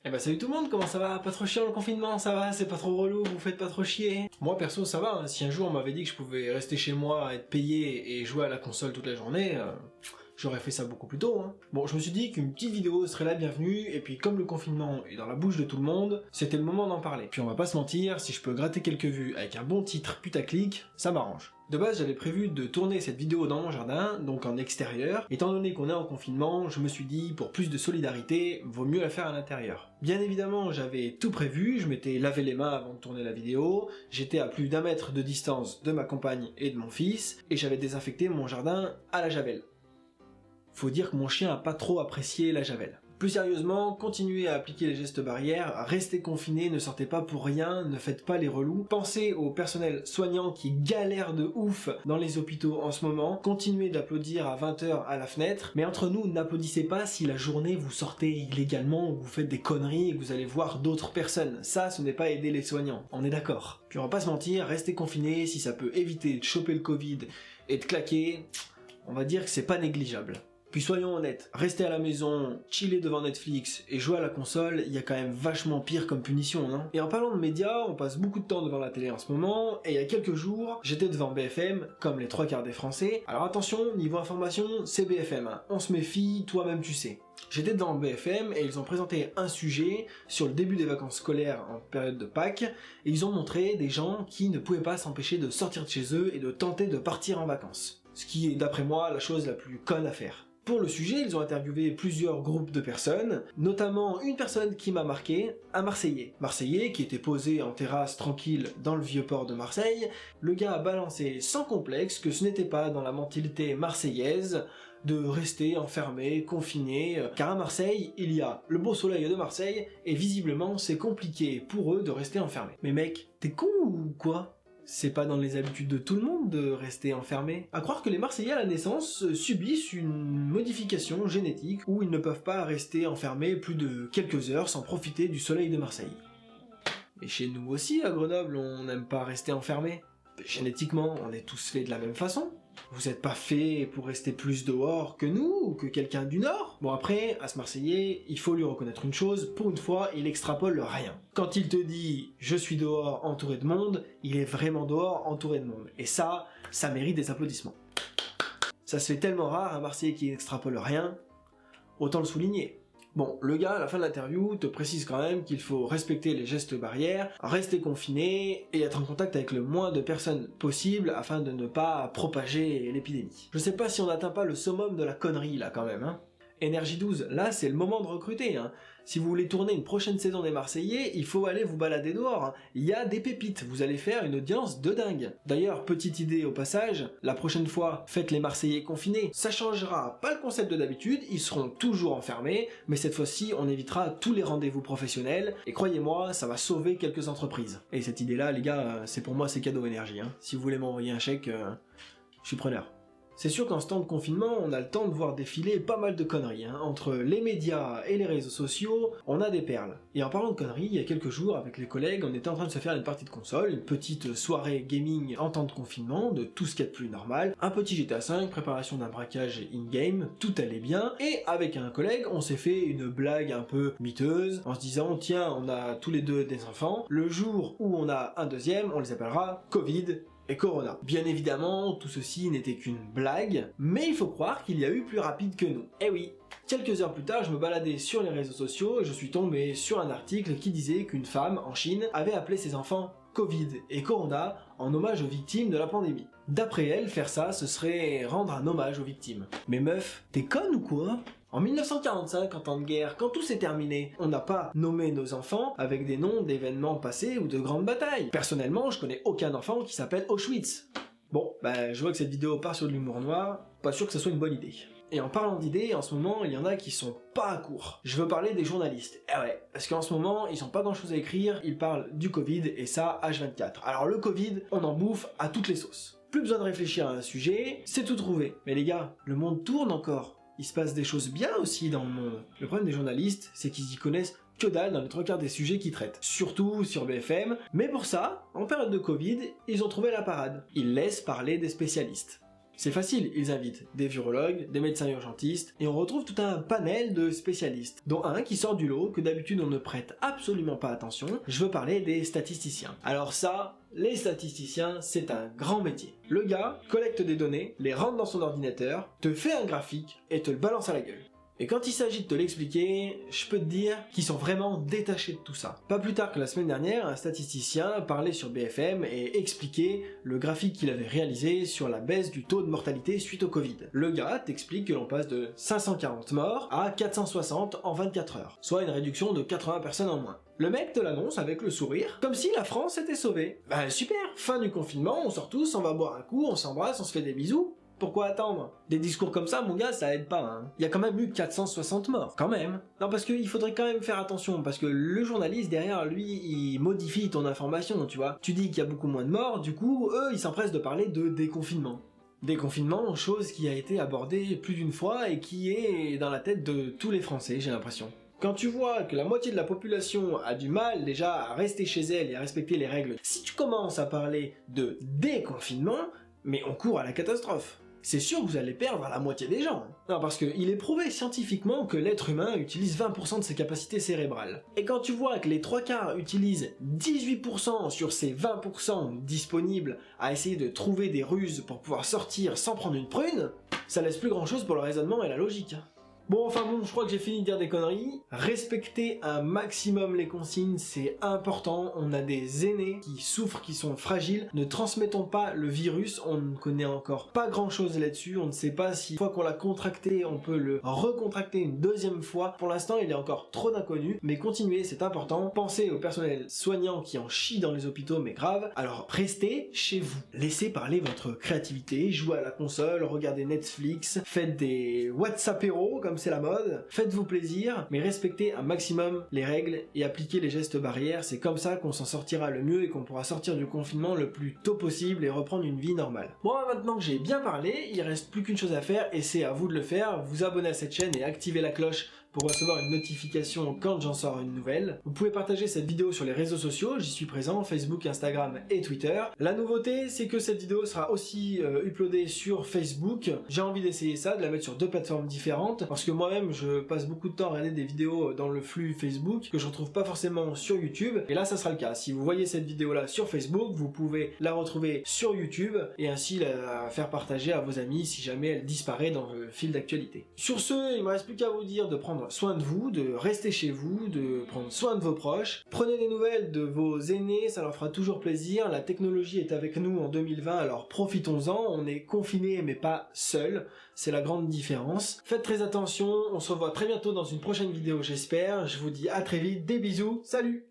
Eh ben salut tout le monde, comment ça va? Pas trop chiant le confinement, ça va? C'est pas trop relou, vous faites pas trop chier? Moi perso ça va, hein. Si un jour on m'avait dit que je pouvais rester chez moi, être payé et jouer à la console toute la journée, j'aurais fait ça beaucoup plus tôt, hein. Bon, je me suis dit qu'une petite vidéo serait la bienvenue, et puis comme le confinement est dans la bouche de tout le monde, c'était le moment d'en parler. Puis on va pas se mentir, si je peux gratter quelques vues avec un bon titre putaclic, ça m'arrange. De base, j'avais prévu de tourner cette vidéo dans mon jardin, donc en extérieur. Étant donné qu'on est en confinement, je me suis dit, pour plus de solidarité, vaut mieux la faire à l'intérieur. Bien évidemment, j'avais tout prévu, je m'étais lavé les mains avant de tourner la vidéo, j'étais à plus d'1 mètre de distance de ma compagne et de mon fils, et j'avais désinfecté mon jardin à la javel. Faut dire que mon chien a pas trop apprécié la javel. Plus sérieusement, continuez à appliquer les gestes barrières, restez confinés, ne sortez pas pour rien, ne faites pas les relous. Pensez au personnel soignant qui galère de ouf dans les hôpitaux en ce moment. Continuez d'applaudir à 20h à la fenêtre, mais entre nous, n'applaudissez pas si la journée vous sortez illégalement ou vous faites des conneries et que vous allez voir d'autres personnes. Ça, ce n'est pas aider les soignants, on est d'accord. Puis on va pas se mentir, restez confinés, si ça peut éviter de choper le Covid et de claquer, on va dire que c'est pas négligeable. Puis soyons honnêtes, rester à la maison, chiller devant Netflix et jouer à la console, il y a quand même vachement pire comme punition, non? Et en parlant de médias, on passe beaucoup de temps devant la télé en ce moment, et il y a quelques jours, j'étais devant BFM, comme les 3/4 des Français. Alors attention, niveau information, c'est BFM, hein. On se méfie, toi-même tu sais. J'étais devant BFM et ils ont présenté un sujet sur le début des vacances scolaires en période de Pâques, et ils ont montré des gens qui ne pouvaient pas s'empêcher de sortir de chez eux et de tenter de partir en vacances. Ce qui est, d'après moi, la chose la plus conne à faire. Pour le sujet, ils ont interviewé plusieurs groupes de personnes, notamment une personne qui m'a marqué, un Marseillais. Marseillais qui était posé en terrasse tranquille dans le vieux port de Marseille. Le gars a balancé sans complexe que ce n'était pas dans la mentalité marseillaise de rester enfermé, confiné, car à Marseille, il y a le beau soleil de Marseille, et visiblement c'est compliqué pour eux de rester enfermés. Mais mec, t'es con ou quoi ? C'est pas dans les habitudes de tout le monde de rester enfermé. À croire que les Marseillais à la naissance subissent une modification génétique où ils ne peuvent pas rester enfermés plus de quelques heures sans profiter du soleil de Marseille. Et chez nous aussi, à Grenoble, on n'aime pas rester enfermé. Génétiquement, on est tous faits de la même façon. Vous êtes pas fait pour rester plus dehors que nous, ou que quelqu'un du Nord? Bon après, à ce Marseillais, il faut lui reconnaître une chose, pour une fois, il extrapole rien. Quand il te dit « je suis dehors entouré de monde », il est vraiment dehors entouré de monde. Et ça mérite des applaudissements. Ça se fait tellement rare, un Marseillais qui extrapole rien, autant le souligner. Bon, le gars, à la fin de l'interview, te précise quand même qu'il faut respecter les gestes barrières, rester confiné et être en contact avec le moins de personnes possible afin de ne pas propager l'épidémie. Je sais pas si on n'atteint pas le summum de la connerie là quand même, hein. Énergie 12, là c'est le moment de recruter, hein. Si vous voulez tourner une prochaine saison des Marseillais, il faut aller vous balader dehors, hein. Il y a des pépites, vous allez faire une audience de dingue. D'ailleurs, petite idée au passage, la prochaine fois, faites les Marseillais confinés. Ça changera pas le concept de d'habitude, ils seront toujours enfermés, mais cette fois-ci, on évitera tous les rendez-vous professionnels, et croyez-moi, ça va sauver quelques entreprises. Et cette idée-là, les gars, c'est pour moi, c'est cadeau énergie, hein. Si vous voulez m'envoyer un chèque, je suis preneur. C'est sûr qu'en ce temps de confinement, on a le temps de voir défiler pas mal de conneries, hein. Entre les médias et les réseaux sociaux, on a des perles. Et en parlant de conneries, il y a quelques jours, avec les collègues, on était en train de se faire une partie de console, une petite soirée gaming en temps de confinement, de tout ce qu'il y a de plus normal, un petit GTA V, préparation d'un braquage in-game, tout allait bien, et avec un collègue, on s'est fait une blague un peu miteuse, en se disant, tiens, on a tous les deux des enfants, le jour où on a un deuxième, on les appellera Covid et Corona. Bien évidemment, tout ceci n'était qu'une blague, mais il faut croire qu'il y a eu plus rapide que nous. Eh oui. Quelques heures plus tard, je me baladais sur les réseaux sociaux et je suis tombé sur un article qui disait qu'une femme, en Chine, avait appelé ses enfants Covid et Corona en hommage aux victimes de la pandémie. D'après elle, faire ça, ce serait rendre un hommage aux victimes. Mais meuf, t'es conne ou quoi ? En 1945, en temps de guerre, quand tout s'est terminé, on n'a pas nommé nos enfants avec des noms d'événements passés ou de grandes batailles. Personnellement, je connais aucun enfant qui s'appelle Auschwitz. Bon, je vois que cette vidéo part sur de l'humour noir, pas sûr que ce soit une bonne idée. Et en parlant d'idées, en ce moment, il y en a qui sont pas à court. Je veux parler des journalistes. Eh ouais, parce qu'en ce moment, ils ont pas grand chose à écrire, ils parlent du Covid, et ça, H24. Alors le Covid, on en bouffe à toutes les sauces. Plus besoin de réfléchir à un sujet, c'est tout trouvé. Mais les gars, le monde tourne encore. Il se passe des choses bien aussi dans le monde. Le problème des journalistes, c'est qu'ils y connaissent que dalle dans les 3/4 des sujets qu'ils traitent. Surtout sur BFM. Mais pour ça, en période de Covid, ils ont trouvé la parade. Ils laissent parler des spécialistes. C'est facile, ils invitent des virologues, des médecins urgentistes, et on retrouve tout un panel de spécialistes, dont un qui sort du lot, que d'habitude on ne prête absolument pas attention, je veux parler des statisticiens. Alors ça, les statisticiens, c'est un grand métier. Le gars collecte des données, les rentre dans son ordinateur, te fait un graphique et te le balance à la gueule. Et quand il s'agit de te l'expliquer, je peux te dire qu'ils sont vraiment détachés de tout ça. Pas plus tard que la semaine dernière, un statisticien parlait sur BFM et expliquait le graphique qu'il avait réalisé sur la baisse du taux de mortalité suite au Covid. Le gars t'explique que l'on passe de 540 morts à 460 en 24 heures, soit une réduction de 80 personnes en moins. Le mec te l'annonce avec le sourire, comme si la France était sauvée. Bah super, fin du confinement, on sort tous, on va boire un coup, on s'embrasse, on se fait des bisous. Pourquoi attendre? Des discours comme ça, mon gars, ça aide pas, hein. Il y a quand même eu 460 morts, quand même. Non, parce qu'il faudrait quand même faire attention, parce que le journaliste derrière, lui, il modifie ton information, tu vois. Tu dis qu'il y a beaucoup moins de morts, du coup, eux, ils s'empressent de parler de déconfinement. Déconfinement, chose qui a été abordée plus d'une fois et qui est dans la tête de tous les Français, j'ai l'impression. Quand tu vois que la moitié de la population a du mal déjà à rester chez elle et à respecter les règles, si tu commences à parler de déconfinement, mais on court à la catastrophe. C'est sûr que vous allez perdre la moitié des gens. Non, parce qu'il est prouvé scientifiquement que l'être humain utilise 20% de ses capacités cérébrales. Et quand tu vois que les 3/4 utilisent 18% sur ces 20% disponibles à essayer de trouver des ruses pour pouvoir sortir sans prendre une prune, ça laisse plus grand chose pour le raisonnement et la logique. Bon, je crois que j'ai fini de dire des conneries. Respectez un maximum les consignes, c'est important. On a des aînés qui souffrent, qui sont fragiles. Ne transmettons pas le virus, on ne connaît encore pas grand chose là-dessus. On ne sait pas si, une fois qu'on l'a contracté, on peut le recontracter une deuxième fois. Pour l'instant, il y a encore trop d'inconnus, mais continuez, c'est important. Pensez au personnel soignant qui en chie dans les hôpitaux, mais grave. Alors, restez chez vous. Laissez parler votre créativité, jouez à la console, regardez Netflix, faites des WhatsAppéros, comme c'est la mode, faites-vous plaisir, mais respectez un maximum les règles et appliquez les gestes barrières, c'est comme ça qu'on s'en sortira le mieux et qu'on pourra sortir du confinement le plus tôt possible et reprendre une vie normale. Bon, maintenant que j'ai bien parlé, il reste plus qu'une chose à faire et c'est à vous de le faire, vous abonner à cette chaîne et activer la cloche pour recevoir une notification quand j'en sors une nouvelle. Vous pouvez partager cette vidéo sur les réseaux sociaux, j'y suis présent, Facebook, Instagram et Twitter. La nouveauté, c'est que cette vidéo sera aussi uploadée sur Facebook. J'ai envie d'essayer ça, de la mettre sur 2 plateformes différentes, parce que moi-même, je passe beaucoup de temps à regarder des vidéos dans le flux Facebook, que je retrouve pas forcément sur YouTube, et là, ça sera le cas. Si vous voyez cette vidéo-là sur Facebook, vous pouvez la retrouver sur YouTube, et ainsi la faire partager à vos amis si jamais elle disparaît dans le fil d'actualité. Sur ce, il me reste plus qu'à vous dire de prendre soin de vous, de rester chez vous, de prendre soin de vos proches. Prenez des nouvelles de vos aînés, ça leur fera toujours plaisir. La technologie est avec nous en 2020, alors profitons-en. On est confinés mais pas seuls, c'est la grande différence. Faites très attention, on se revoit très bientôt dans une prochaine vidéo j'espère. Je vous dis à très vite, des bisous, salut!